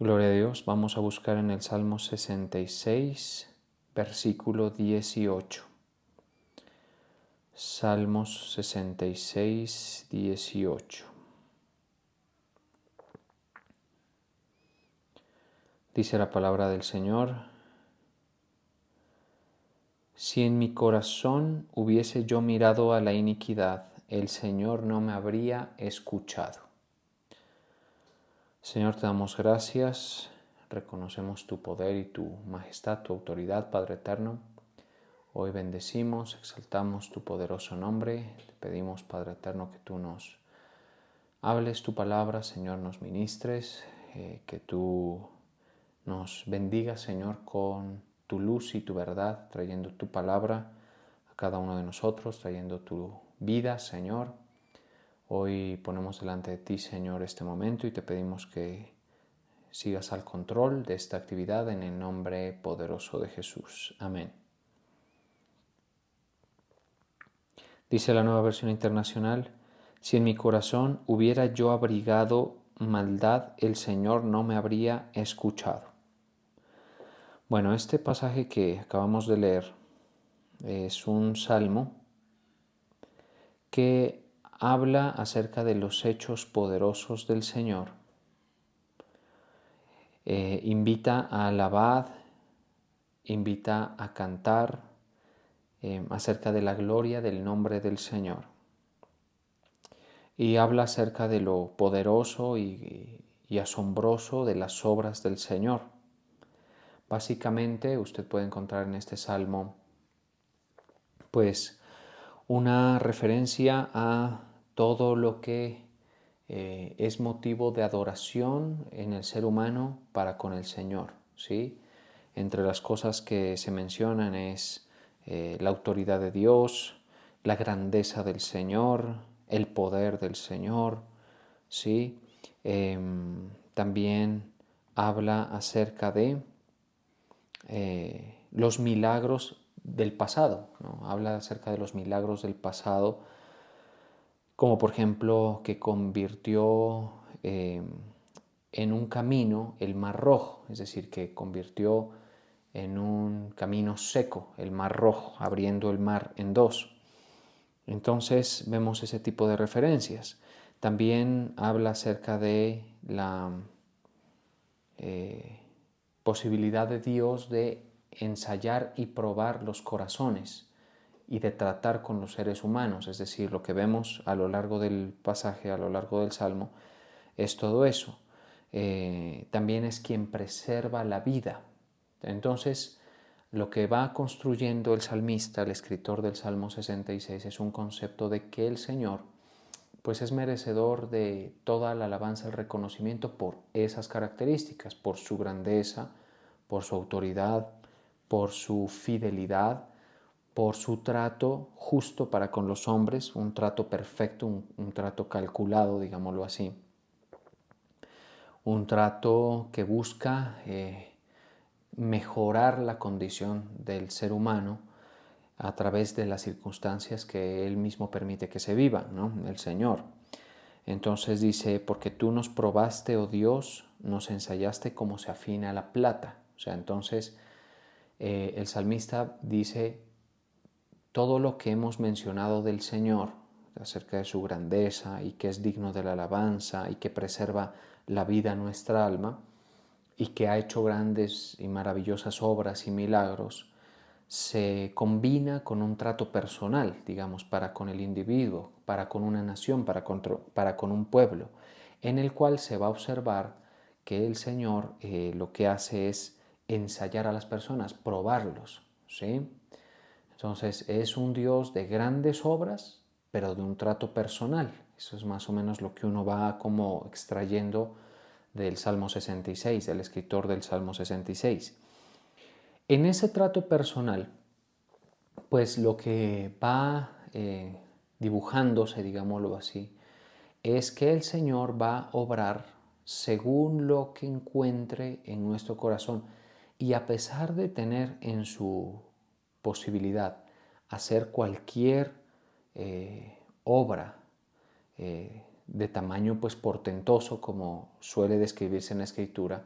Gloria a Dios. Vamos a buscar en el Salmo 66, versículo 18. Salmos 66, 18. Dice la palabra del Señor: Si en mi corazón hubiese yo mirado a la iniquidad, el Señor no me habría escuchado. Señor, te damos gracias, reconocemos tu poder y tu majestad, tu autoridad, Padre eterno. Hoy bendecimos, exaltamos tu poderoso nombre. Te pedimos, Padre eterno, que tú nos hables tu palabra, Señor, nos ministres, que tú nos bendigas, Señor, con tu luz y tu verdad, trayendo tu palabra a cada uno de nosotros, trayendo tu vida, Señor. Hoy ponemos delante de ti, Señor, este momento y te pedimos que sigas al control de esta actividad en el nombre poderoso de Jesús. Amén. Dice la Nueva Versión Internacional: si en mi corazón hubiera yo abrigado maldad, el Señor no me habría escuchado. Bueno, este pasaje que acabamos de leer es un salmo que habla acerca de los hechos poderosos del Señor. Invita a alabar, invita a cantar acerca de la gloria del nombre del Señor. Y habla acerca de lo poderoso y asombroso de las obras del Señor. Básicamente usted puede encontrar en este salmo pues una referencia a todo lo que es motivo de adoración en el ser humano para con el Señor, ¿sí? Entre las cosas que se mencionan es la autoridad de Dios, la grandeza del Señor, el poder del Señor, ¿sí? También habla acerca de los milagros del pasado, ¿no? Habla acerca de los milagros del pasado, como por ejemplo que convirtió en un camino el Mar Rojo, es decir, que convirtió en un camino seco el Mar Rojo, abriendo el mar en dos. Entonces vemos ese tipo de referencias. También habla acerca de la posibilidad de Dios de ensayar y probar los corazones y de tratar con los seres humanos, es decir, lo que vemos a lo largo del pasaje, a lo largo del Salmo, es todo eso. También es quien preserva la vida. Entonces, lo que va construyendo el salmista, el escritor del Salmo 66, es un concepto de que el Señor pues es merecedor de toda la alabanza, el reconocimiento por esas características, por su grandeza, por su autoridad, por su fidelidad, por su trato justo para con los hombres, un trato perfecto, un trato calculado, digámoslo así. Un trato que busca mejorar la condición del ser humano a través de las circunstancias que Él mismo permite que se vivan, ¿no? El Señor. Entonces dice: porque tú nos probaste, oh Dios, nos ensayaste como se afina la plata. O sea, entonces el salmista dice: todo lo que hemos mencionado del Señor, acerca de su grandeza y que es digno de la alabanza y que preserva la vida a nuestra alma y que ha hecho grandes y maravillosas obras y milagros, se combina con un trato personal, digamos, para con el individuo, para con una nación, para con un pueblo, en el cual se va a observar que el Señor lo que hace es ensayar a las personas, probarlos, ¿sí? Entonces es un Dios de grandes obras, pero de un trato personal. Eso es más o menos lo que uno va como extrayendo del Salmo 66, del escritor del Salmo 66. En ese trato personal, pues lo que va dibujándose, digámoslo así, es que el Señor va a obrar según lo que encuentre en nuestro corazón. Y a pesar de tener en su posibilidad hacer cualquier obra de tamaño pues portentoso, como suele describirse en la Escritura,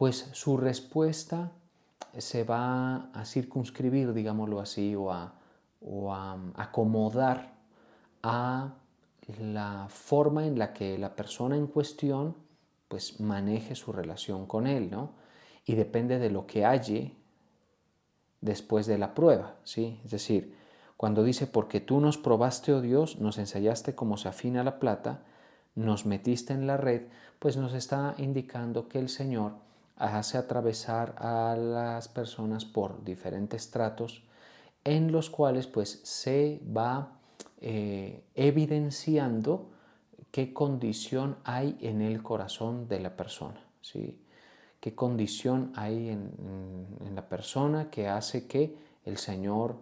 pues su respuesta se va a circunscribir, digámoslo así, o a acomodar a la forma en la que la persona en cuestión pues maneje su relación con él, ¿no? Y depende de lo que halle después de la prueba, ¿sí? Es decir, cuando dice, porque tú nos probaste, oh Dios, nos ensayaste como se afina la plata, nos metiste en la red, pues nos está indicando que el Señor hace atravesar a las personas por diferentes tratos en los cuales pues se va evidenciando qué condición hay en el corazón de la persona, ¿sí? Qué condición hay en la persona que hace que el Señor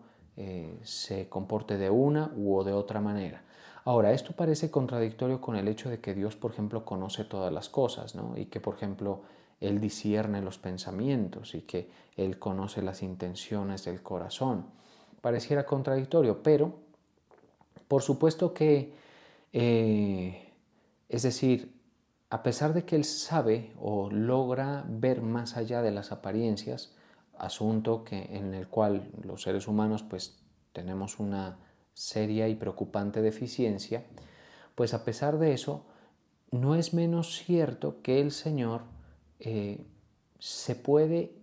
se comporte de una u de otra manera. Ahora, esto parece contradictorio con el hecho de que Dios, por ejemplo, conoce todas las cosas, ¿no? Y que, por ejemplo, Él discierne los pensamientos y que Él conoce las intenciones del corazón. Pareciera contradictorio, pero por supuesto que, es decir, a pesar de que él sabe o logra ver más allá de las apariencias, asunto en el cual los seres humanos pues tenemos una seria y preocupante deficiencia, pues a pesar de eso, no es menos cierto que el Señor se puede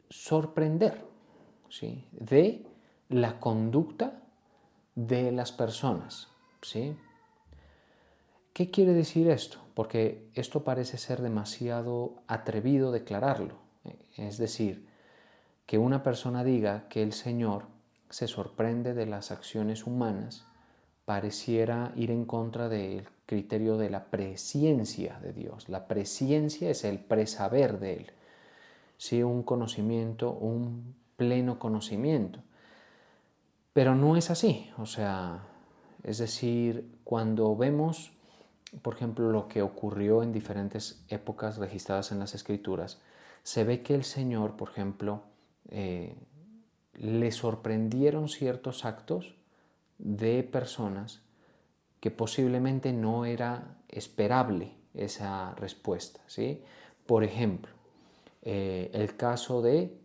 sorprender, ¿sí?, de la conducta de las personas, ¿sí? ¿Qué quiere decir esto? Porque esto parece ser demasiado atrevido declararlo. Es decir, que una persona diga que el Señor se sorprende de las acciones humanas pareciera ir en contra del criterio de la presciencia de Dios. La presciencia es el presaber de Él, ¿sí? Un conocimiento, un pleno conocimiento. Pero no es así, o sea, es decir, cuando vemos, por ejemplo, lo que ocurrió en diferentes épocas registradas en las Escrituras, se ve que el Señor, por ejemplo, le sorprendieron ciertos actos de personas que posiblemente no era esperable esa respuesta, ¿sí? Por ejemplo, el caso de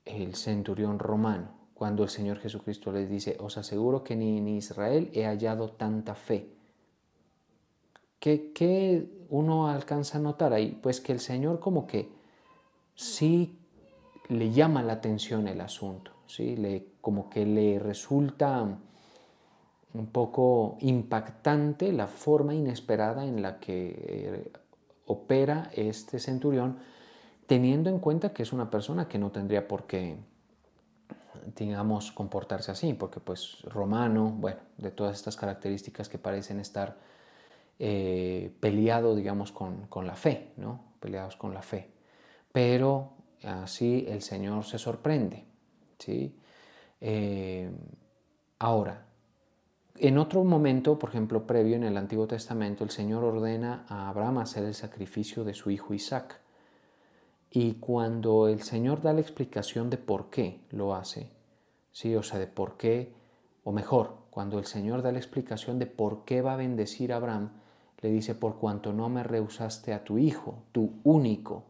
el centurión romano, cuando el Señor Jesucristo les dice, os aseguro que ni en Israel he hallado tanta fe. ¿Qué uno alcanza a notar ahí? Pues que el Señor como que sí le llama la atención el asunto, ¿sí? Como que le resulta un poco impactante la forma inesperada en la que opera este centurión, teniendo en cuenta que es una persona que no tendría por qué, digamos, comportarse así, porque pues romano, bueno, de todas estas características que parecen estar peleado, digamos, con la fe, ¿no? Peleados con la fe. Pero así el Señor se sorprende, ¿sí? Ahora, en otro momento, por ejemplo, previo en el Antiguo Testamento, el Señor ordena a Abraham hacer el sacrificio de su hijo Isaac. Y cuando el Señor da la explicación de por qué lo hace, ¿sí? O sea, de por qué, o mejor, cuando el Señor da la explicación de por qué va a bendecir a Abraham, le dice, por cuanto no me rehusaste a tu hijo, tu único.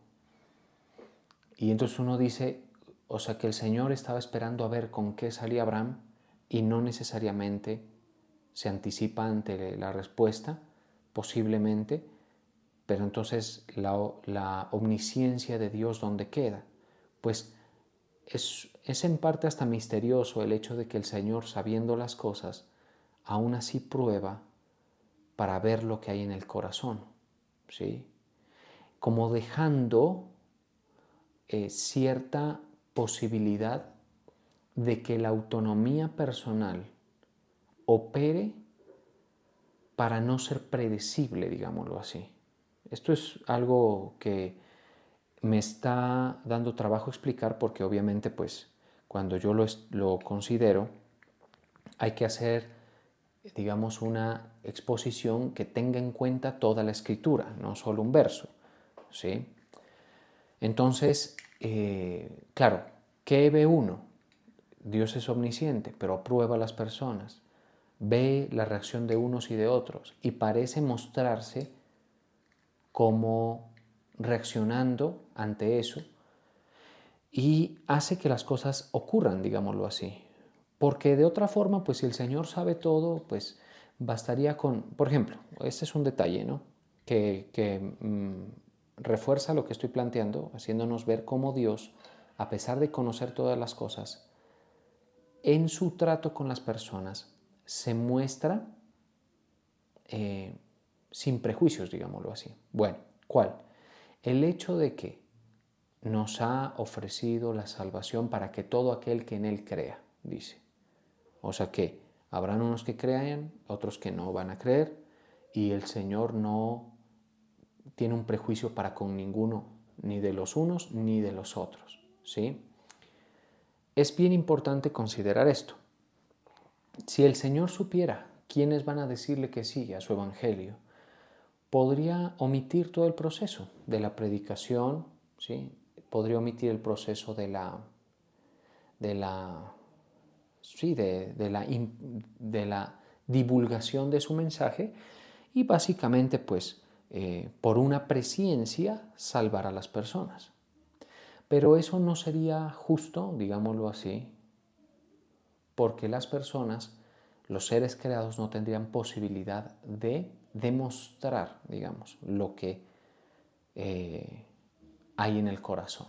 Y entonces uno dice, o sea, que el Señor estaba esperando a ver con qué salía Abraham y no necesariamente se anticipa ante la respuesta, posiblemente, pero entonces la omnisciencia de Dios, ¿dónde queda? Pues es en parte hasta misterioso el hecho de que el Señor, sabiendo las cosas, aún así prueba para ver lo que hay en el corazón, ¿sí? Como dejando cierta posibilidad de que la autonomía personal opere para no ser predecible, digámoslo así. Esto es algo que me está dando trabajo explicar porque obviamente pues cuando yo lo considero hay que hacer, digamos, una exposición que tenga en cuenta toda la escritura, no solo un verso, ¿sí? Entonces, claro, ¿qué ve uno? Dios es omnisciente, pero aprueba a las personas, ve la reacción de unos y de otros y parece mostrarse como reaccionando ante eso y hace que las cosas ocurran, digámoslo así. Porque de otra forma, pues si el Señor sabe todo, pues bastaría con, por ejemplo, este es un detalle, ¿no? Que refuerza lo que estoy planteando, haciéndonos ver cómo Dios, a pesar de conocer todas las cosas, en su trato con las personas se muestra sin prejuicios, digámoslo así. Bueno, ¿cuál? El hecho de que nos ha ofrecido la salvación para que todo aquel que en Él crea, dice. O sea que habrán unos que crean, otros que no van a creer, y el Señor no tiene un prejuicio para con ninguno, ni de los unos ni de los otros, ¿sí? Es bien importante considerar esto. Si el Señor supiera quiénes van a decirle que sí a su evangelio, podría omitir todo el proceso de la predicación, ¿sí? Podría omitir el proceso de la divulgación de su mensaje y básicamente pues por una presciencia salvar a las personas. Pero eso no sería justo, digámoslo así, porque las personas, los seres creados, no tendrían posibilidad de demostrar, digamos, lo que hay en el corazón.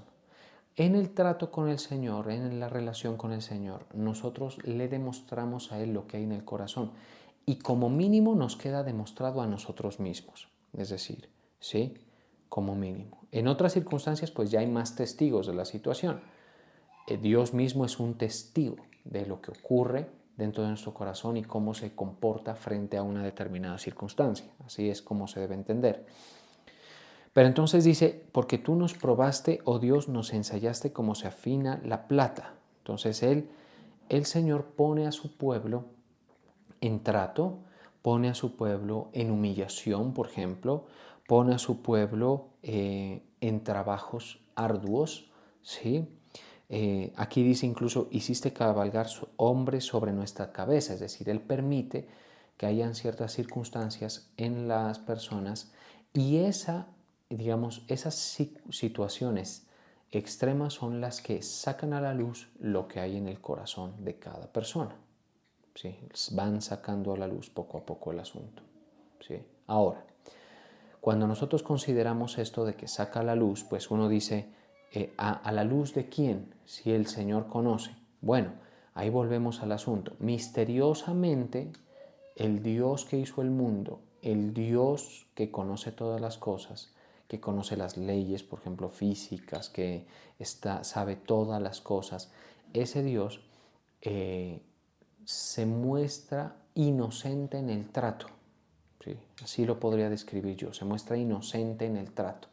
En el trato con el Señor, en la relación con el Señor, nosotros le demostramos a Él lo que hay en el corazón y como mínimo nos queda demostrado a nosotros mismos. Es decir, ¿sí? Como mínimo. En otras circunstancias, pues ya hay más testigos de la situación. Dios mismo es un testigo de lo que ocurre dentro de nuestro corazón y cómo se comporta frente a una determinada circunstancia. Así es como se debe entender. Pero entonces dice, porque tú nos probaste, oh Dios, nos ensayaste como se afina la plata. Entonces el Señor pone a su pueblo en trato, pone a su pueblo en humillación, por ejemplo, pone a su pueblo en trabajos arduos, ¿sí? Aquí dice incluso, hiciste cabalgar hombres sobre nuestra cabeza, es decir, Él permite que hayan ciertas circunstancias en las personas y digamos, esas situaciones extremas son las que sacan a la luz lo que hay en el corazón de cada persona. ¿Sí? Van sacando a la luz poco a poco el asunto. ¿Sí? Ahora, cuando nosotros consideramos esto de que saca a la luz, pues uno dice, ¿a la luz de quién? Si el Señor conoce. Bueno, ahí volvemos al asunto. Misteriosamente, el Dios que hizo el mundo, el Dios que conoce todas las cosas, que conoce las leyes, por ejemplo, físicas, que sabe todas las cosas, ese Dios se muestra inocente en el trato. ¿Sí? Así lo podría describir yo. Se muestra inocente en el trato.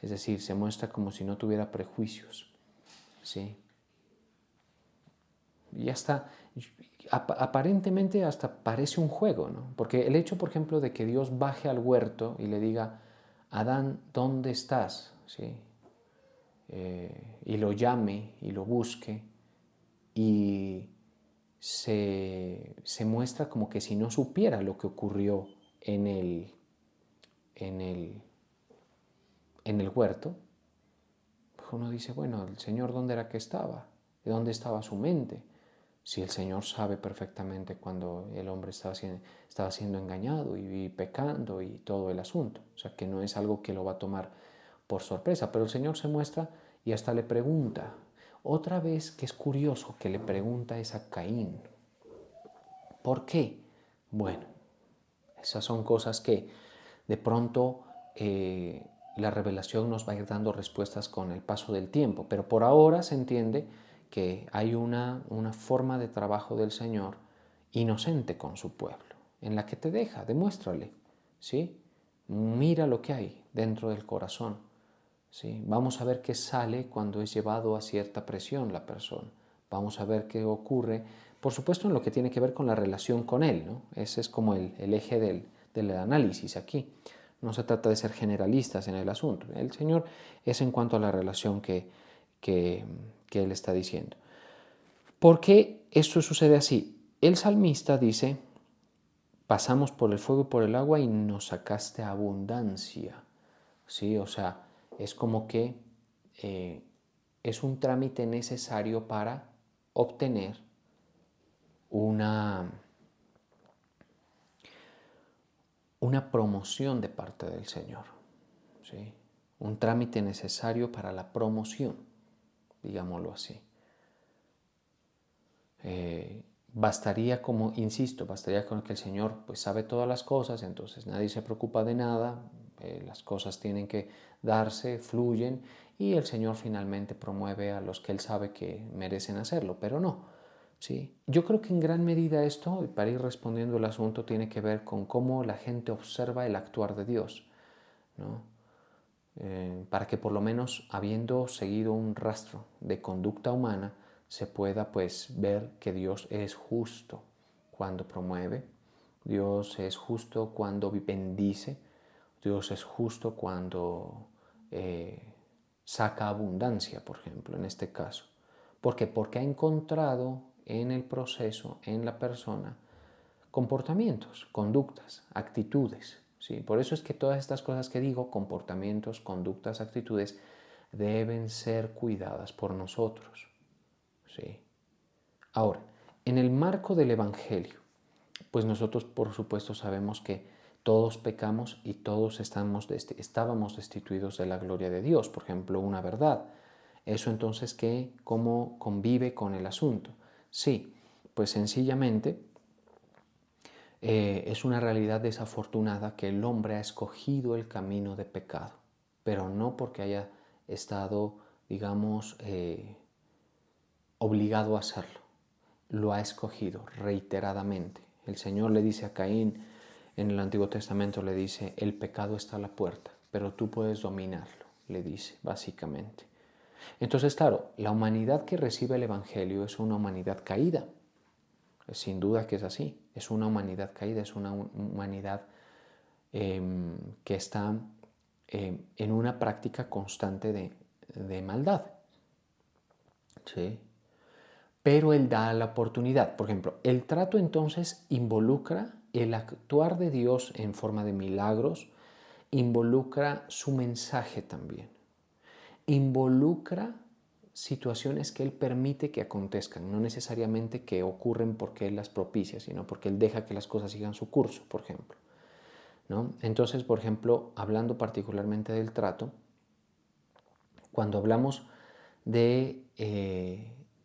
Es decir, se muestra como si no tuviera prejuicios. ¿Sí? Y hasta, aparentemente hasta parece un juego, ¿no? Porque el hecho, por ejemplo, de que Dios baje al huerto y le diga, Adán, ¿dónde estás? ¿Sí? Y lo llame y lo busque y se muestra como que si no supiera lo que ocurrió en el huerto, pues uno dice, bueno, el Señor ¿dónde era que estaba? ¿De dónde estaba su mente? Si el Señor sabe perfectamente cuando el hombre estaba siendo engañado y pecando y todo el asunto. O sea, que no es algo que lo va a tomar por sorpresa, pero el Señor se muestra y hasta le pregunta. Otra vez que es curioso que le pregunta es a Caín. ¿Por qué? Bueno, esas son cosas que de pronto la revelación nos va a ir dando respuestas con el paso del tiempo, pero por ahora se entiende que hay una forma de trabajo del Señor inocente con su pueblo, en la que te deja, demuéstrale, ¿sí? Mira lo que hay dentro del corazón, ¿sí? Vamos a ver qué sale cuando es llevado a cierta presión la persona, vamos a ver qué ocurre, por supuesto en lo que tiene que ver con la relación con Él, ¿no? Ese es como el eje del análisis aquí. No se trata de ser generalistas en el asunto. El Señor es en cuanto a la relación que Él está diciendo. ¿Por qué esto sucede así? El salmista dice, pasamos por el fuego y por el agua y nos sacaste abundancia. ¿Sí? O sea, Es como que es un trámite necesario para obtener una promoción de parte del Señor, ¿sí? Un trámite necesario para la promoción, digámoslo así. Bastaría, como insisto, bastaría con que el Señor pues sabe todas las cosas, entonces nadie se preocupa de nada, las cosas tienen que darse, fluyen, y el Señor finalmente promueve a los que Él sabe que merecen hacerlo, pero no. ¿Sí? Yo creo que en gran medida esto, para ir respondiendo el asunto, tiene que ver con cómo la gente observa el actuar de Dios, ¿no? Para que por lo menos, habiendo seguido un rastro de conducta humana, se pueda pues ver que Dios es justo cuando promueve, Dios es justo cuando bendice, Dios es justo cuando saca abundancia, por ejemplo, en este caso. ¿Por qué? Porque ha encontrado en el proceso, en la persona, comportamientos, conductas, actitudes. ¿Sí? Por eso es que todas estas cosas que digo, comportamientos, conductas, actitudes, deben ser cuidadas por nosotros. ¿Sí? Ahora, en el marco del Evangelio, pues nosotros por supuesto sabemos que todos pecamos y todos estábamos destituidos de la gloria de Dios, por ejemplo, una verdad. Eso entonces, ¿qué? ¿Cómo convive con el asunto? Sí, pues sencillamente es una realidad desafortunada que el hombre ha escogido el camino de pecado, pero no porque haya estado, digamos, obligado a hacerlo. Lo ha escogido reiteradamente. El Señor le dice a Caín en el Antiguo Testamento, le dice, el pecado está a la puerta, pero tú puedes dominarlo, le dice, básicamente. Entonces, claro, la humanidad que recibe el Evangelio es una humanidad caída. Sin duda que es así. Es una humanidad caída, es una humanidad que está en una práctica constante de maldad. ¿Sí? Pero Él da la oportunidad. Por ejemplo, el trato entonces involucra el actuar de Dios en forma de milagros, involucra su mensaje también, involucra situaciones que Él permite que acontezcan, no necesariamente que ocurren porque Él las propicia, sino porque Él deja que las cosas sigan su curso, por ejemplo, ¿no? Entonces, por ejemplo, hablando particularmente del trato, cuando hablamos de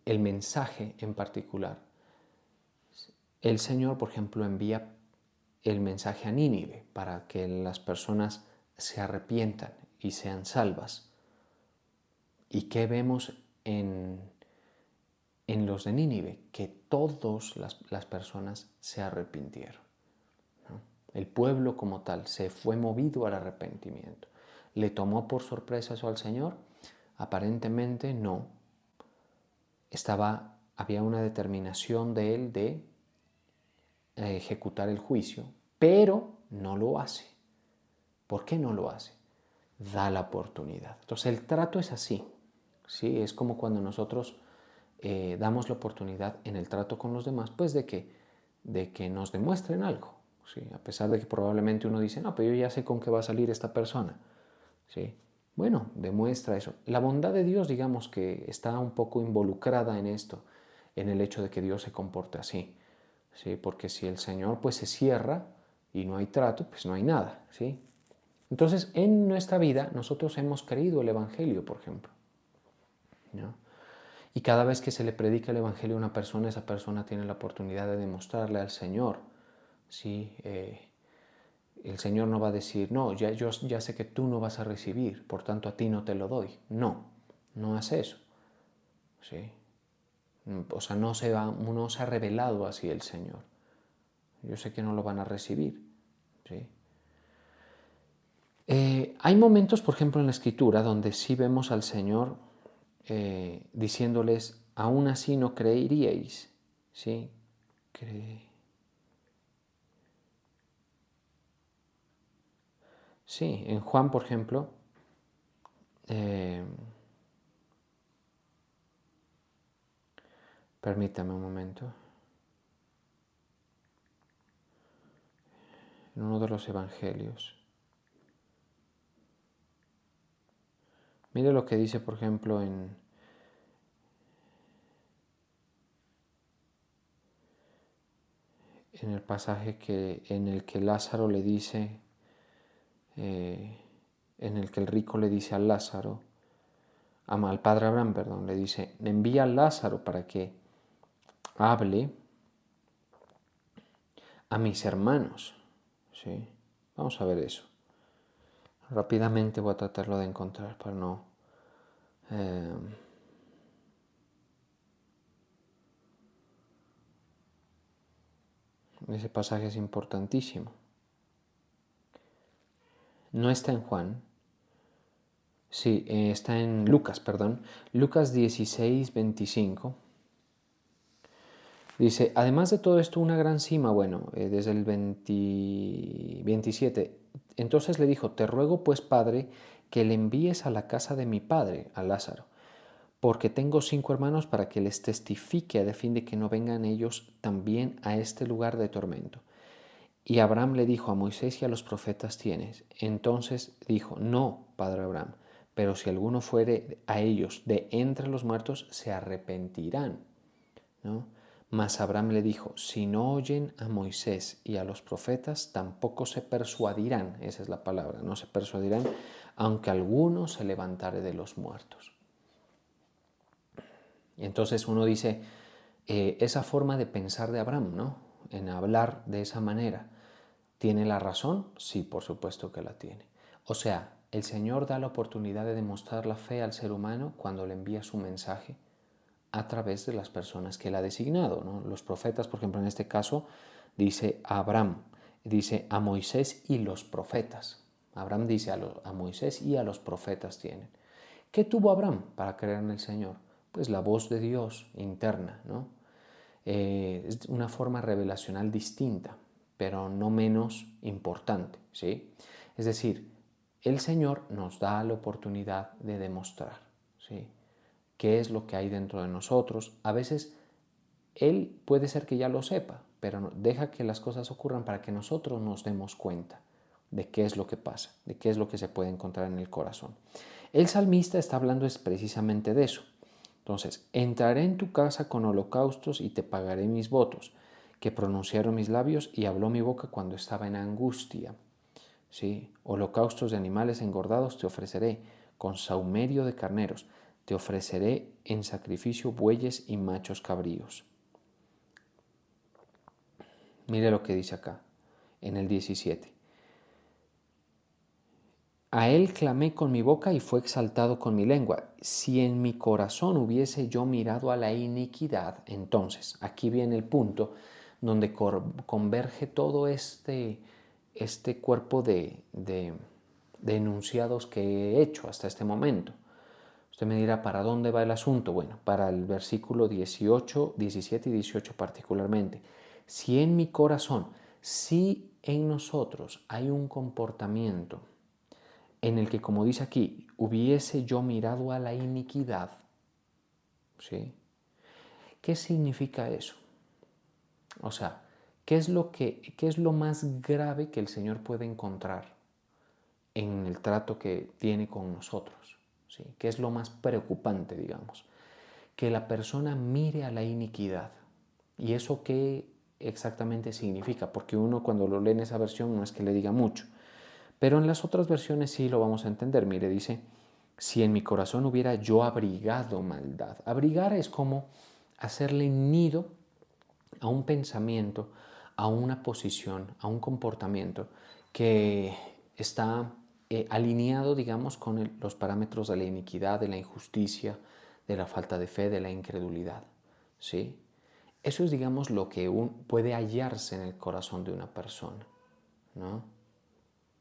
el mensaje en particular, el Señor, por ejemplo, envía el mensaje a Nínive para que las personas se arrepientan y sean salvas. ¿Y qué vemos en los de Nínive? Que todas las personas se arrepintieron, ¿no? El pueblo como tal se fue movido al arrepentimiento. ¿Le tomó por sorpresa eso al Señor? Aparentemente no. Había una determinación de Él de ejecutar el juicio, pero no lo hace. ¿Por qué no lo hace? Da la oportunidad. Entonces el trato es así, ¿sí? Es como cuando nosotros damos la oportunidad en el trato con los demás, pues de que nos demuestren algo, ¿sí? A pesar de que probablemente uno dice, no, pero yo ya sé con qué va a salir esta persona, ¿sí? Bueno, demuestra eso. La bondad de Dios, digamos que está un poco involucrada en esto, en el hecho de que Dios se comporte así, ¿sí? Porque si el Señor pues se cierra y no hay trato, pues no hay nada, ¿sí? Entonces, en nuestra vida nosotros hemos creído el Evangelio, por ejemplo, ¿no? Y cada vez que se le predica el Evangelio a una persona, esa persona tiene la oportunidad de demostrarle al Señor, ¿sí? El Señor no va a decir, no, yo ya sé que tú no vas a recibir, por tanto a ti no te lo doy. No, no hace eso, ¿sí? O sea, no se ha revelado así el Señor. Yo sé que no lo van a recibir, ¿sí? Hay momentos, por ejemplo, en la Escritura donde sí vemos al Señor diciéndoles, aún así no creeríais, ¿sí? Sí, en Juan, por ejemplo, eh, permítame un momento, en uno de los evangelios. Mire lo que dice, por ejemplo, en el pasaje en el que Lázaro le dice, en el que el rico le dice a Lázaro, al padre Abraham, perdón, le dice, envía a Lázaro para que hable a mis hermanos. ¿Sí? Vamos a ver eso. Rápidamente voy a tratarlo de encontrar para no... ese pasaje es importantísimo. No está en Juan. Sí, está en Lucas, perdón. Lucas 16, 25. Dice, además de todo esto, una gran cima, bueno, desde el 27. Entonces le dijo, te ruego pues, Padre, que le envíes a la casa de mi padre, a Lázaro, porque tengo 5 hermanos para que les testifique a fin de que no vengan ellos también a este lugar de tormento. Y Abraham le dijo, a Moisés y a los profetas tienes. Entonces dijo, no, padre Abraham, pero si alguno fuere a ellos de entre los muertos, se arrepentirán, ¿no? Mas Abraham le dijo, si no oyen a Moisés y a los profetas, tampoco se persuadirán, esa es la palabra, no se persuadirán, aunque alguno se levantare de los muertos. Y entonces uno dice, esa forma de pensar de Abraham, ¿no? En hablar de esa manera, ¿tiene la razón? Sí, por supuesto que la tiene. O sea, el Señor da la oportunidad de demostrar la fe al ser humano cuando le envía su mensaje a través de las personas que Él ha designado, ¿no? Los profetas, por ejemplo, en este caso, dice a Abraham, dice a Moisés y los profetas. Abraham dice a Moisés y a los profetas tienen. ¿Qué tuvo Abraham para creer en el Señor? Pues la voz de Dios interna, ¿no? Es una forma revelacional distinta, pero no menos importante, ¿sí? Es decir, el Señor nos da la oportunidad de demostrar, ¿sí? Qué es lo que hay dentro de nosotros. A veces Él puede ser que ya lo sepa, pero deja que las cosas ocurran para que nosotros nos demos cuenta de qué es lo que pasa, de qué es lo que se puede encontrar en el corazón. El salmista está hablando precisamente de eso. Entonces, entraré en tu casa con holocaustos y te pagaré mis votos, que pronunciaron mis labios y habló mi boca cuando estaba en angustia. ¿Sí? Holocaustos de animales engordados te ofreceré, con sahumerio de carneros, te ofreceré en sacrificio bueyes y machos cabríos. Mire lo que dice acá, en el 17. A él clamé con mi boca y fue exaltado con mi lengua. Si en mi corazón hubiese yo mirado a la iniquidad, entonces, aquí viene el punto donde converge todo este cuerpo de enunciados que he hecho hasta este momento. Usted me dirá, ¿para dónde va el asunto? Bueno, para el versículo 18, 17 y 18 particularmente. Si en mi corazón, si en nosotros hay un comportamiento en el que, como dice aquí, hubiese yo mirado a la iniquidad, ¿sí? ¿Qué significa eso? O sea, ¿qué es lo más grave que el Señor puede encontrar en el trato que tiene con nosotros? ¿Sí? ¿Qué es lo más preocupante, digamos? Que la persona mire a la iniquidad. ¿Y eso qué exactamente significa? Porque uno cuando lo lee en esa versión no es que le diga mucho. Pero en las otras versiones sí lo vamos a entender. Mire, dice, si en mi corazón hubiera yo abrigado maldad. Abrigar es como hacerle nido a un pensamiento, a una posición, a un comportamiento que está alineado, digamos, con los parámetros de la iniquidad, de la injusticia, de la falta de fe, de la incredulidad. ¿Sí? Eso es, digamos, lo que puede hallarse en el corazón de una persona, ¿no?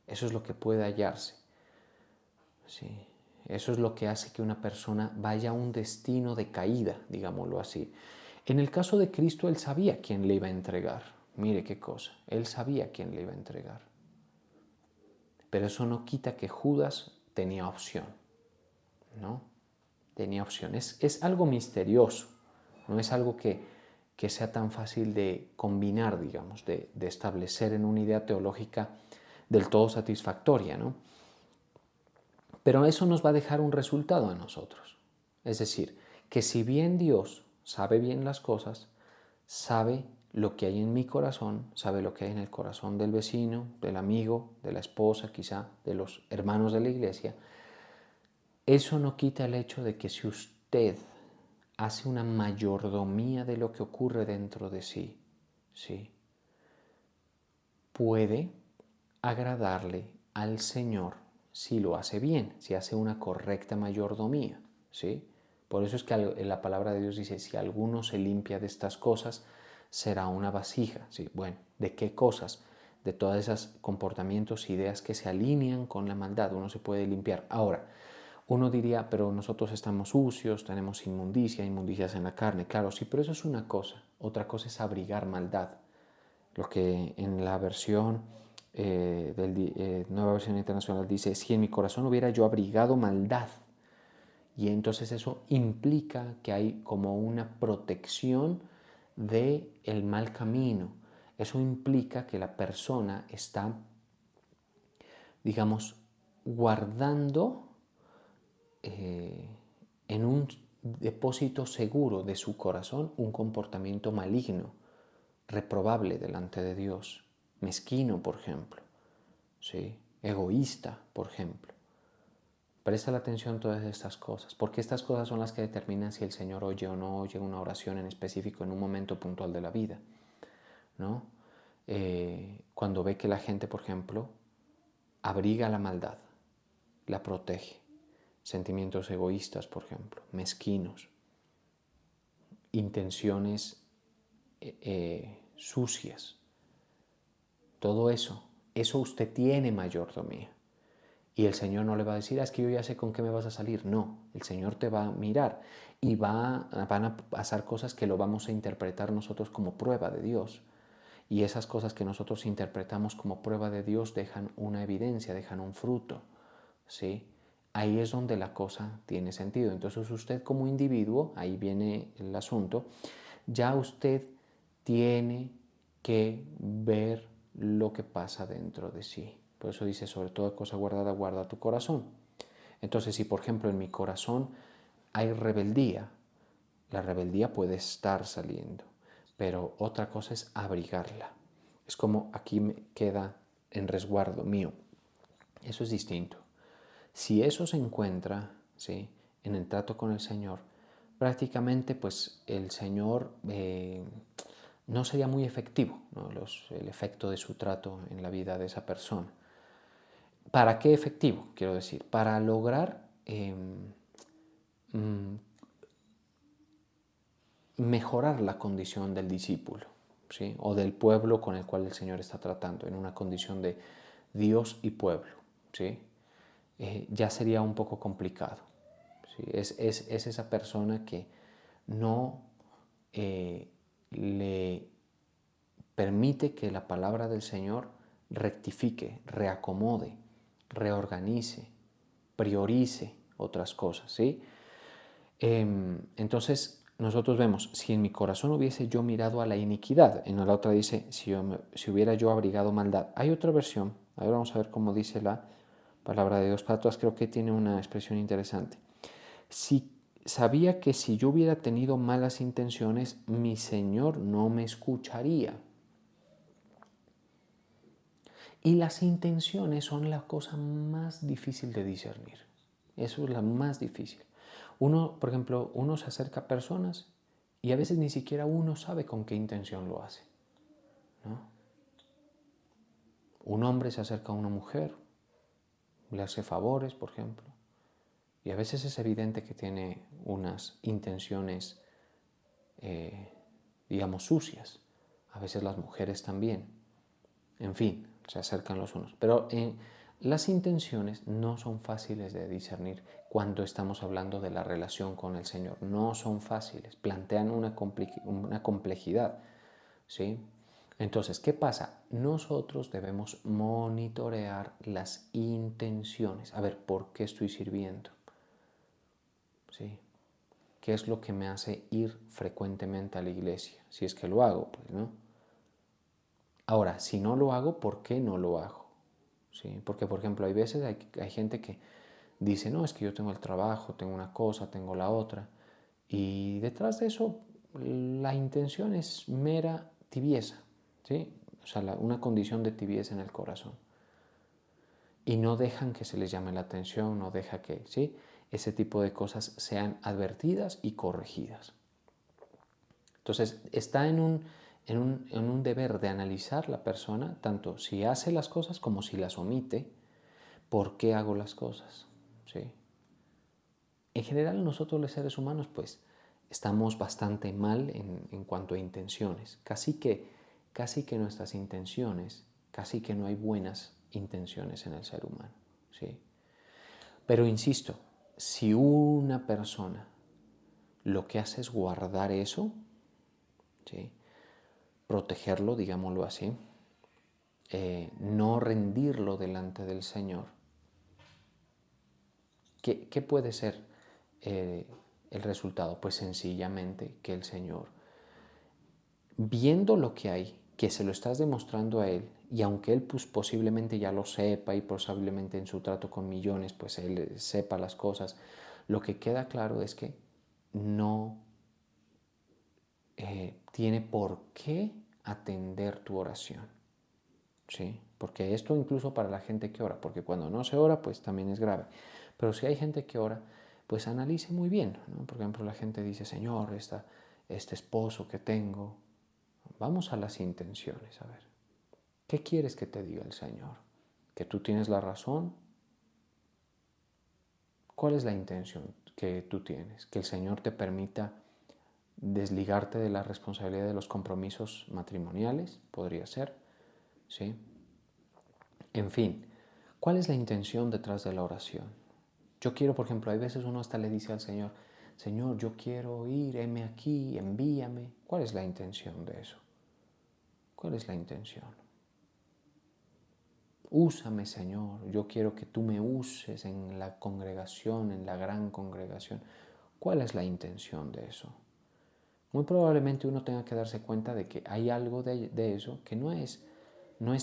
Eso es lo que puede hallarse. ¿Sí? Eso es lo que hace que una persona vaya a un destino de caída, digámoslo así. En el caso de Cristo, Él sabía quién le iba a entregar. Mire qué cosa. Él sabía quién le iba a entregar. Pero eso no quita que Judas tenía opción, ¿no? Tenía opción. Es algo misterioso. No es algo que sea tan fácil de combinar, digamos, de establecer en una idea teológica del todo satisfactoria, ¿no? Pero eso nos va a dejar un resultado a nosotros. Es decir, que si bien Dios sabe bien las cosas, sabe lo que hay en mi corazón, sabe lo que hay en el corazón del vecino, del amigo, de la esposa, quizá, de los hermanos de la iglesia, eso no quita el hecho de que si usted hace una mayordomía de lo que ocurre dentro de sí, ¿sí?, puede agradarle al Señor si lo hace bien, si hace una correcta mayordomía, ¿sí? Por eso es que la palabra de Dios dice, si alguno se limpia de estas cosas, será una vasija, ¿sí? Bueno, ¿de qué cosas? De todos esos comportamientos, ideas que se alinean con la maldad, uno se puede limpiar. Ahora, uno diría, pero nosotros estamos sucios, tenemos inmundicias en la carne. Claro, sí, pero eso es una cosa. Otra cosa es abrigar maldad. Lo que en la versión, nueva versión internacional dice, si en mi corazón hubiera yo abrigado maldad. Y entonces eso implica que hay como una protección del mal camino. Eso implica que la persona está, digamos, guardando en un depósito seguro de su corazón un comportamiento maligno, reprobable delante de Dios, mezquino, por ejemplo, ¿sí?, egoísta, por ejemplo. Presta la atención a todas estas cosas, porque estas cosas son las que determinan si el Señor oye o no oye una oración en específico en un momento puntual de la vida, ¿no? Cuando ve que la gente, por ejemplo, abriga la maldad, la protege, sentimientos egoístas, por ejemplo, mezquinos, intenciones sucias, todo eso usted tiene mayordomía. Y el Señor no le va a decir, es que yo ya sé con qué me vas a salir. No, el Señor te va a mirar y van a pasar cosas que lo vamos a interpretar nosotros como prueba de Dios. Y esas cosas que nosotros interpretamos como prueba de Dios dejan una evidencia, dejan un fruto, ¿sí? Ahí es donde la cosa tiene sentido. Entonces usted como individuo, ahí viene el asunto, ya usted tiene que ver lo que pasa dentro de sí. Por eso dice, sobre toda cosa guardada, guarda tu corazón. Entonces, si por ejemplo en mi corazón hay rebeldía, la rebeldía puede estar saliendo, pero otra cosa es abrigarla. Es como aquí me queda en resguardo mío. Eso es distinto. Si eso se encuentra, ¿sí?, en el trato con el Señor, prácticamente pues el Señor no sería muy efectivo, ¿no?, el efecto de su trato en la vida de esa persona. ¿Para qué efectivo? Quiero decir, para lograr mejorar la condición del discípulo, ¿sí?, o del pueblo con el cual el Señor está tratando, en una condición de Dios y pueblo, ¿sí? Ya sería un poco complicado, ¿sí? Es esa persona que no le permite que la palabra del Señor rectifique, reacomode, reorganice, priorice otras cosas, ¿sí? Entonces nosotros vemos, si en mi corazón hubiese yo mirado a la iniquidad, en la otra dice, si hubiera yo abrigado maldad. Hay otra versión, ahora vamos a ver cómo dice la palabra de Dios para todas, creo que tiene una expresión interesante. Si sabía que si yo hubiera tenido malas intenciones, mi Señor no me escucharía. Y las intenciones son la cosa más difícil de discernir. Eso es la más difícil. Uno, por ejemplo, uno se acerca a personas y a veces ni siquiera uno sabe con qué intención lo hace, ¿no? Un hombre se acerca a una mujer, le hace favores, por ejemplo, y a veces es evidente que tiene unas intenciones, digamos, sucias. A veces las mujeres también. En fin, se acercan los unos. Pero las intenciones no son fáciles de discernir cuando estamos hablando de la relación con el Señor. No son fáciles, plantean una complejidad, ¿sí? Entonces, ¿qué pasa? Nosotros debemos monitorear las intenciones. A ver, ¿por qué estoy sirviendo? ¿Sí? ¿Qué es lo que me hace ir frecuentemente a la iglesia? Si es que lo hago, pues, ¿no? Ahora, si no lo hago, ¿por qué no lo hago? ¿Sí? Porque, por ejemplo, hay veces hay gente que dice, no, es que yo tengo el trabajo, tengo una cosa, tengo la otra. Y detrás de eso, la intención es mera tibieza, ¿sí? O sea, una condición de tibieza en el corazón. Y no dejan que se les llame la atención, no deja que, ¿sí?, ese tipo de cosas sean advertidas y corregidas. Entonces, está en un deber de analizar la persona, tanto si hace las cosas como si las omite, por qué hago las cosas, ¿sí? En general, nosotros los seres humanos, pues, estamos bastante mal en cuanto a intenciones. Casi que nuestras intenciones, casi que no hay buenas intenciones en el ser humano, ¿sí? Pero insisto, si una persona lo que hace es guardar eso, ¿sí?, protegerlo, digámoslo así, no rendirlo delante del Señor, ¿qué puede ser el resultado? Pues sencillamente que el Señor, viendo lo que hay, que se lo estás demostrando a Él, y aunque Él pues, posiblemente ya lo sepa y posiblemente en su trato con millones, pues Él sepa las cosas, lo que queda claro es que no tiene por qué atender tu oración, ¿sí? Porque esto incluso para la gente que ora, porque cuando no se ora, pues también es grave. Pero si hay gente que ora, pues analice muy bien, ¿no? Por ejemplo, la gente dice, Señor, este esposo que tengo, vamos a las intenciones, a ver. ¿Qué quieres que te diga el Señor? ¿Que tú tienes la razón? ¿Cuál es la intención que tú tienes? ¿Que el Señor te permita desligarte de la responsabilidad de los compromisos matrimoniales? Podría ser, ¿sí? En fin, ¿cuál es la intención detrás de la oración? Yo quiero, por ejemplo, hay veces uno hasta le dice al Señor, Señor, yo quiero ir, heme aquí, envíame. ¿Cuál es la intención de eso? ¿Cuál es la intención? Úsame, Señor, yo quiero que tú me uses en la congregación, en la gran congregación. ¿Cuál es la intención de eso? Muy probablemente uno tenga que darse cuenta de que hay algo de eso que no es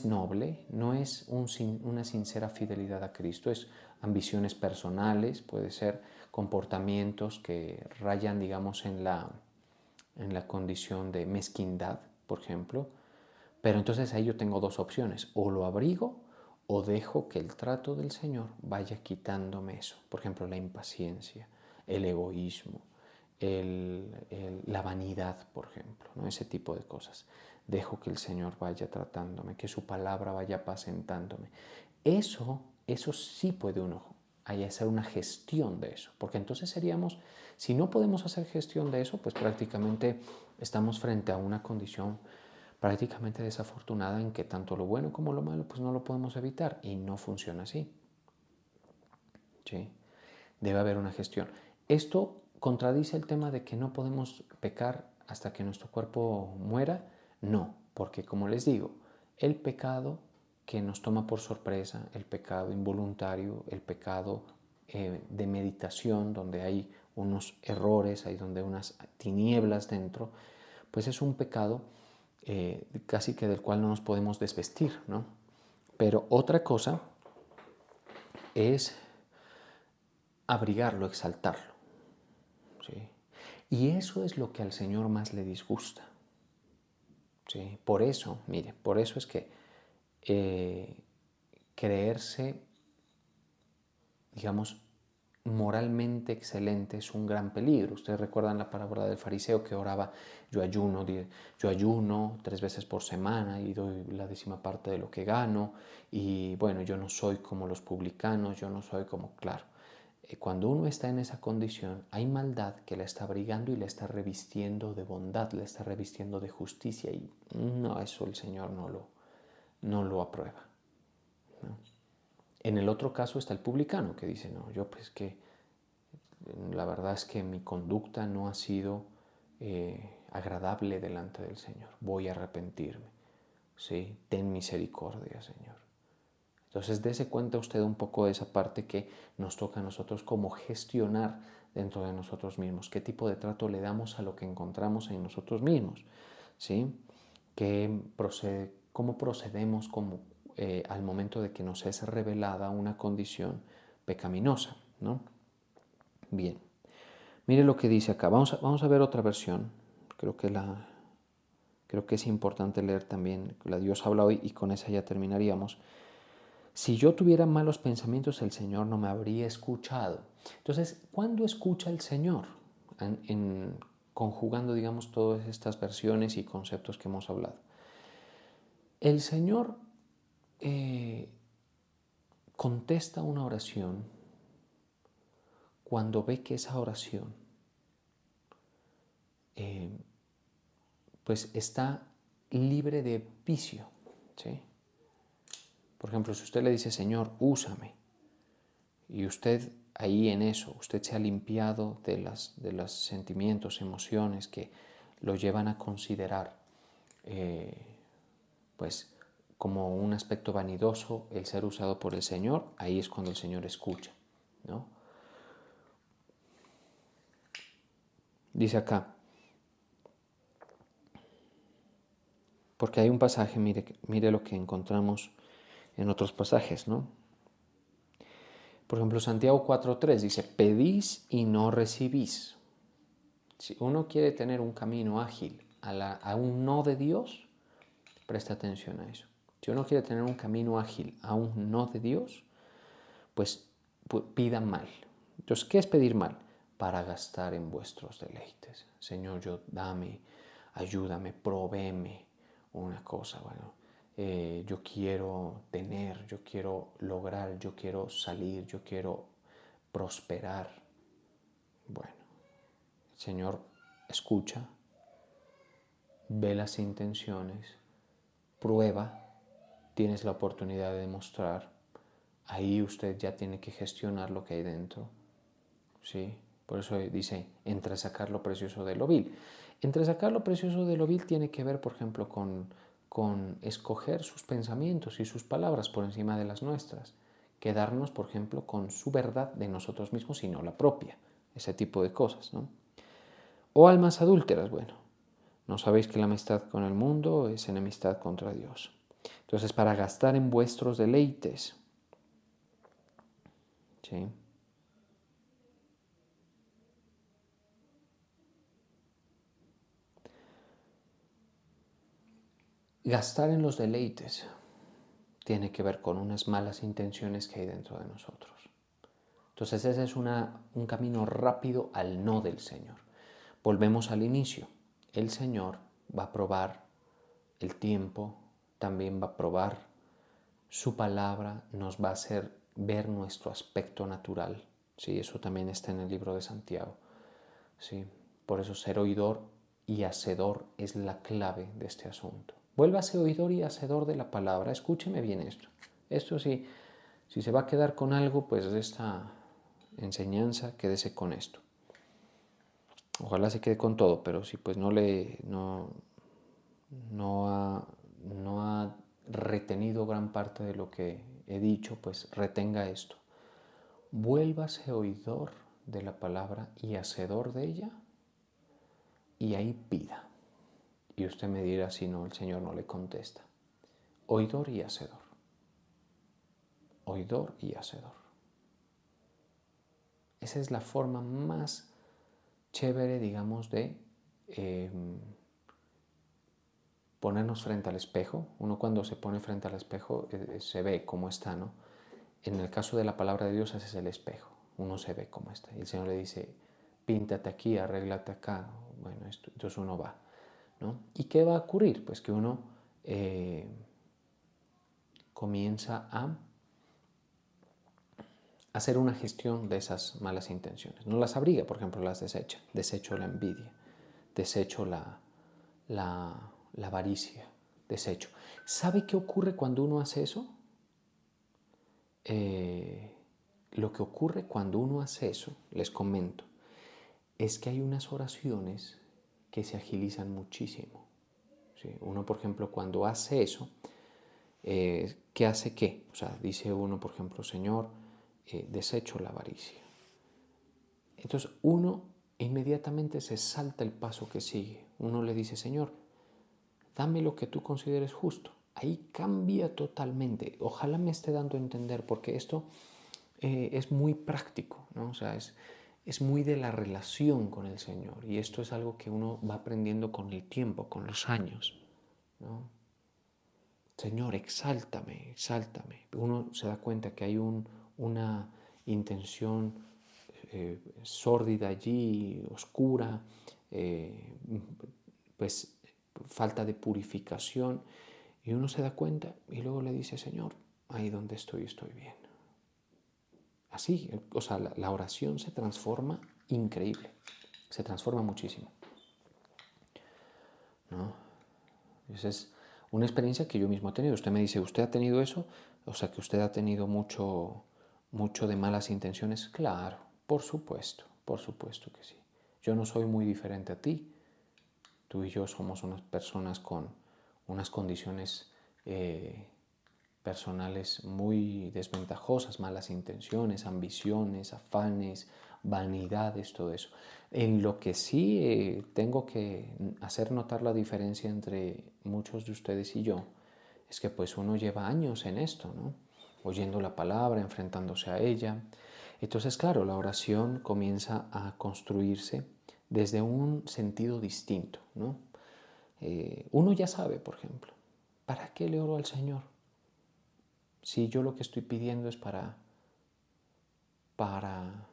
noble, no es una sincera fidelidad a Cristo, es ambiciones personales, puede ser comportamientos que rayan, digamos, en la condición de mezquindad, por ejemplo. Pero entonces ahí yo tengo dos opciones, o lo abrigo o dejo que el trato del Señor vaya quitándome eso. Por ejemplo, la impaciencia, el egoísmo, la vanidad, por ejemplo, ¿no? Ese tipo de cosas. Dejo que el Señor vaya tratándome, que su palabra vaya apacentándome. Eso sí puede uno hacer una gestión de eso, porque entonces si no podemos hacer gestión de eso, pues prácticamente estamos frente a una condición prácticamente desafortunada en que tanto lo bueno como lo malo pues no lo podemos evitar y no funciona así. ¿Sí? Debe haber una gestión. Esto contradice el tema de que no podemos pecar hasta que nuestro cuerpo muera. No, porque como les digo, el pecado que nos toma por sorpresa, el pecado involuntario, el pecado de meditación, donde hay unos errores, hay donde unas tinieblas dentro, pues es un pecado casi que del cual no nos podemos desvestir, ¿no? Pero otra cosa es abrigarlo, exaltarlo, ¿sí? Y eso es lo que al Señor más le disgusta, ¿sí? Por eso, mire, por eso es que creerse, digamos, moralmente excelente es un gran peligro. Ustedes recuerdan la parábola del fariseo que oraba, yo ayuno 3 veces por semana y doy la 10ª parte de lo que gano, y bueno, yo no soy como los publicanos, yo no soy como, claro. Cuando uno está en esa condición, hay maldad que la está abrigando y la está revistiendo de bondad, la está revistiendo de justicia, y no, eso el Señor no lo aprueba, ¿no? En el otro caso está el publicano que dice, no, yo pues que la verdad es que mi conducta no ha sido agradable delante del Señor, voy a arrepentirme, ¿sí? Ten misericordia, Señor. Entonces dése cuenta usted un poco de esa parte que nos toca a nosotros, como gestionar dentro de nosotros mismos, qué tipo de trato le damos a lo que encontramos en nosotros mismos, ¿sí? ¿Cómo procedemos al momento de que nos es revelada una condición pecaminosa? ¿no? Bien, mire lo que dice acá. Vamos a ver otra versión. Creo que es importante leer también. La Dios habla hoy y con esa ya terminaríamos. Si yo tuviera malos pensamientos, el Señor no me habría escuchado. Entonces, ¿cuándo escucha el Señor? Conjugando, digamos, todas estas versiones y conceptos que hemos hablado. El Señor contesta una oración cuando ve que esa oración pues está libre de vicio, ¿sí? Por ejemplo, si usted le dice, Señor, úsame, y usted ahí en eso, usted se ha limpiado de los sentimientos, emociones que lo llevan a considerar pues como un aspecto vanidoso el ser usado por el Señor, ahí es cuando el Señor escucha, ¿no? Dice acá, porque hay un pasaje, mire lo que encontramos en otros pasajes, ¿no? Por ejemplo, Santiago 4:3 dice, pedís y no recibís. Si uno quiere tener un camino ágil a un no de Dios, presta atención a eso. Si uno quiere tener un camino ágil a un no de Dios, pues pida mal. Entonces, ¿qué es pedir mal? Para gastar en vuestros deleites. Señor, dame, ayúdame, provéeme una cosa, bueno. Yo quiero tener, yo quiero lograr, yo quiero salir, yo quiero prosperar. Bueno, el Señor escucha, ve las intenciones, prueba, tienes la oportunidad de demostrar. Ahí usted ya tiene que gestionar lo que hay dentro, ¿sí? Por eso dice, entresacar lo precioso de lo vil. Entresacar lo precioso de lo vil tiene que ver, por ejemplo, con escoger sus pensamientos y sus palabras por encima de las nuestras. Quedarnos, por ejemplo, con su verdad de nosotros mismos y no la propia. Ese tipo de cosas, ¿no? O almas adúlteras, bueno. ¿No sabéis que la amistad con el mundo es enemistad contra Dios? Entonces, para gastar en vuestros deleites, ¿sí? Gastar en los deleites tiene que ver con unas malas intenciones que hay dentro de nosotros. Entonces ese es un camino rápido al no del Señor. Volvemos al inicio. El Señor va a probar el tiempo, también va a probar su palabra, nos va a hacer ver nuestro aspecto natural. ¿Sí? Eso también está en el libro de Santiago. ¿Sí? Por eso ser oidor y hacedor es la clave de este asunto. Vuélvase oidor y hacedor de la palabra. Escúcheme bien esto. Esto sí, si se va a quedar con algo, pues de esta enseñanza, quédese con esto. Ojalá se quede con todo, pero si pues no ha retenido gran parte de lo que he dicho, pues retenga esto. Vuélvase oidor de la palabra y hacedor de ella, y ahí pida. Y usted me dirá si no, el Señor no le contesta. Oidor y hacedor. Oidor y hacedor. Esa es la forma más chévere, digamos, de ponernos frente al espejo. Uno cuando se pone frente al espejo se ve cómo está, ¿no? En el caso de la palabra de Dios, ese es el espejo. Uno se ve cómo está. Y el Señor le dice, píntate aquí, arréglate acá. Bueno, entonces uno va, ¿no? ¿Y qué va a ocurrir? Pues que uno comienza a hacer una gestión de esas malas intenciones. No las abriga, por ejemplo, las desecha. Desecho la envidia, desecho la avaricia, desecho. ¿Sabe qué ocurre cuando uno hace eso? Lo que ocurre cuando uno hace eso, les comento, es que hay unas oraciones que se agilizan muchísimo. ¿Sí? Uno, por ejemplo, cuando hace eso, ¿qué hace qué? O sea, dice uno, por ejemplo, Señor, desecho la avaricia. Entonces uno inmediatamente se salta el paso que sigue. Uno le dice, Señor, dame lo que tú consideres justo. Ahí cambia totalmente. Ojalá me esté dando a entender, porque esto es muy práctico, ¿no? O sea, es muy de la relación con el Señor. Y esto es algo que uno va aprendiendo con el tiempo, con los años, ¿no? Señor, exáltame, exáltame. Uno se da cuenta que hay una intención sórdida allí, oscura, pues falta de purificación. Y uno se da cuenta y luego le dice, Señor, ahí donde estoy bien. Así, o sea, la oración se transforma increíble, se transforma muchísimo, ¿no? Esa es una experiencia que yo mismo he tenido. Usted me dice, ¿usted ha tenido eso? O sea, que usted ha tenido mucho de malas intenciones. Claro, por supuesto que sí. Yo no soy muy diferente a ti. Tú y yo somos unas personas con unas condiciones personales muy desventajosas, malas intenciones, ambiciones, afanes, vanidades, todo eso. En lo que sí tengo que hacer notar la diferencia entre muchos de ustedes y yo es que pues uno lleva años en esto, ¿no? Oyendo la palabra, enfrentándose a ella. Entonces, claro, la oración comienza a construirse desde un sentido distinto, ¿no? Uno ya sabe, por ejemplo, ¿para qué le oro al Señor? Si yo lo que estoy pidiendo es para, para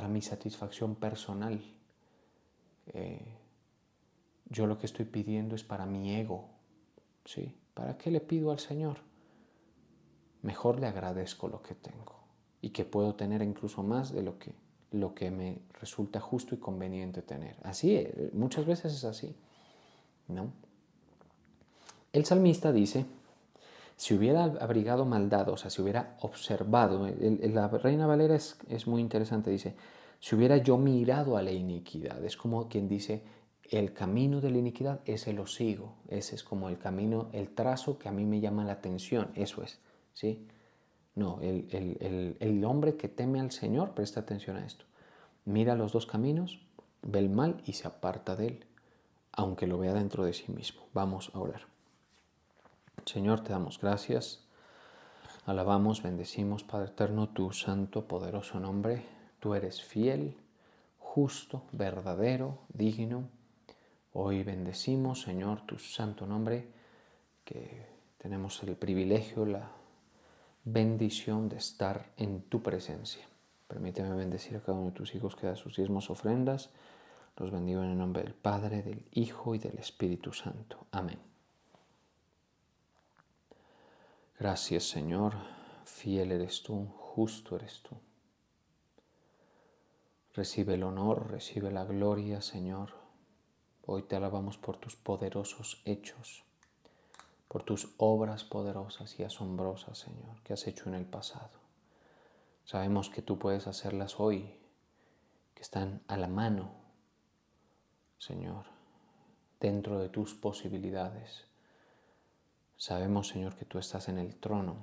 mi satisfacción personal, yo lo que estoy pidiendo es para mi ego, ¿sí? ¿Para qué le pido al Señor? Mejor le agradezco lo que tengo y que puedo tener incluso más de lo que me resulta justo y conveniente tener. Así, muchas veces es así, ¿no? El salmista dice, si hubiera abrigado maldad, o sea, si hubiera observado, la Reina Valera es muy interesante, dice, si hubiera yo mirado a la iniquidad, es como quien dice, el camino de la iniquidad, ese lo sigo, ese es como el camino, el trazo que a mí me llama la atención, eso es, ¿sí? No, el hombre que teme al Señor, presta atención a esto, mira los dos caminos, ve el mal y se aparta de él, aunque lo vea dentro de sí mismo. Vamos a orar. Señor, te damos gracias. Alabamos, bendecimos, Padre eterno, tu santo, poderoso nombre. Tú eres fiel, justo, verdadero, digno. Hoy bendecimos, Señor, tu santo nombre, que tenemos el privilegio, la bendición de estar en tu presencia. Permíteme bendecir a cada uno de tus hijos que da sus diezmos ofrendas. Los bendigo en el nombre del Padre, del Hijo y del Espíritu Santo. Amén. Gracias, Señor. Fiel eres tú, justo eres tú. Recibe el honor, recibe la gloria, Señor. Hoy te alabamos por tus poderosos hechos, por tus obras poderosas y asombrosas, Señor, que has hecho en el pasado. Sabemos que tú puedes hacerlas hoy, que están a la mano, Señor, dentro de tus posibilidades. Sabemos, Señor, que tú estás en el trono,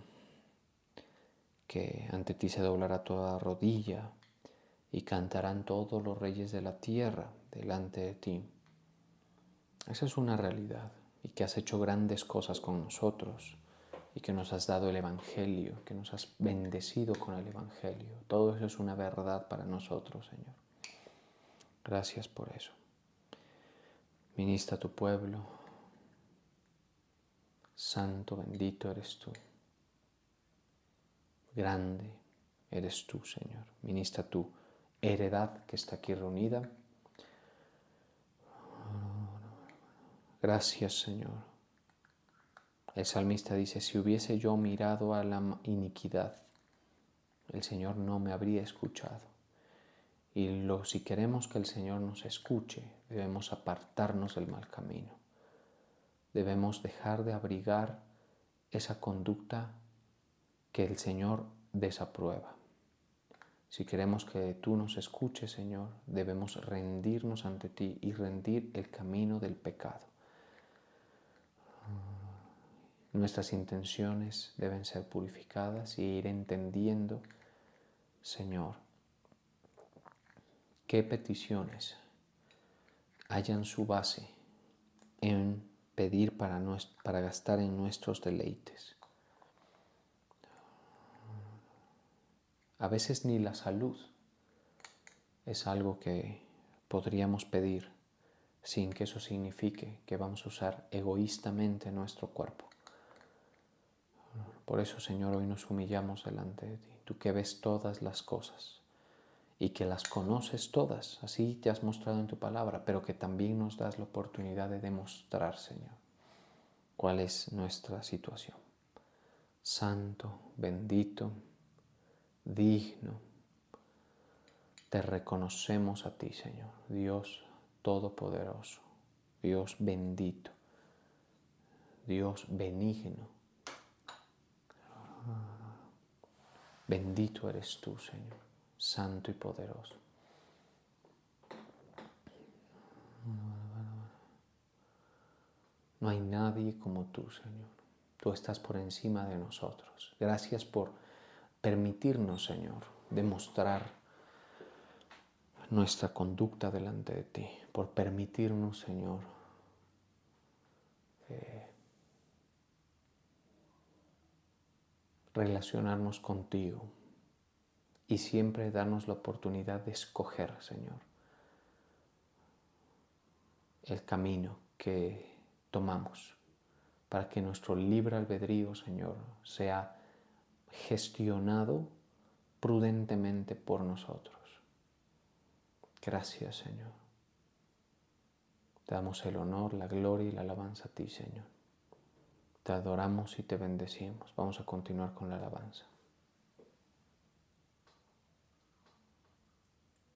que ante ti se doblará toda rodilla y cantarán todos los reyes de la tierra delante de ti. Esa es una realidad, y que has hecho grandes cosas con nosotros y que nos has dado el Evangelio, que nos has bendecido con el Evangelio. Todo eso es una verdad para nosotros, Señor. Gracias por eso. Ministra a tu pueblo. Santo, bendito eres tú. Grande eres tú, Señor. Ministra tu heredad que está aquí reunida. Gracias, Señor. El salmista dice, si hubiese yo mirado a la iniquidad, el Señor no me habría escuchado. Y si queremos que el Señor nos escuche, debemos apartarnos del mal camino. Debemos dejar de abrigar esa conducta que el Señor desaprueba. Si queremos que tú nos escuches, Señor, debemos rendirnos ante ti y rendir el camino del pecado. Nuestras intenciones deben ser purificadas y ir entendiendo, Señor, qué peticiones hallan su base en pedir para gastar en nuestros deleites. A veces ni la salud es algo que podríamos pedir sin que eso signifique que vamos a usar egoístamente nuestro cuerpo. Por eso, Señor, hoy nos humillamos delante de ti. Tú que ves todas las cosas y que las conoces todas, así te has mostrado en tu palabra, pero que también nos das la oportunidad de demostrar, Señor, cuál es nuestra situación. Santo, bendito, digno, te reconocemos a ti, Señor, Dios todopoderoso, Dios bendito, Dios benigno. Bendito eres tú, Señor, santo y poderoso. No hay nadie como tú, Señor. Tú estás por encima de nosotros. Gracias por permitirnos, Señor, demostrar nuestra conducta delante de ti. Por permitirnos, Señor, relacionarnos contigo y siempre darnos la oportunidad de escoger, Señor, el camino que tomamos para que nuestro libre albedrío, Señor, sea gestionado prudentemente por nosotros. Gracias, Señor. Te damos el honor, la gloria y la alabanza a ti, Señor. Te adoramos y te bendecimos. Vamos a continuar con la alabanza.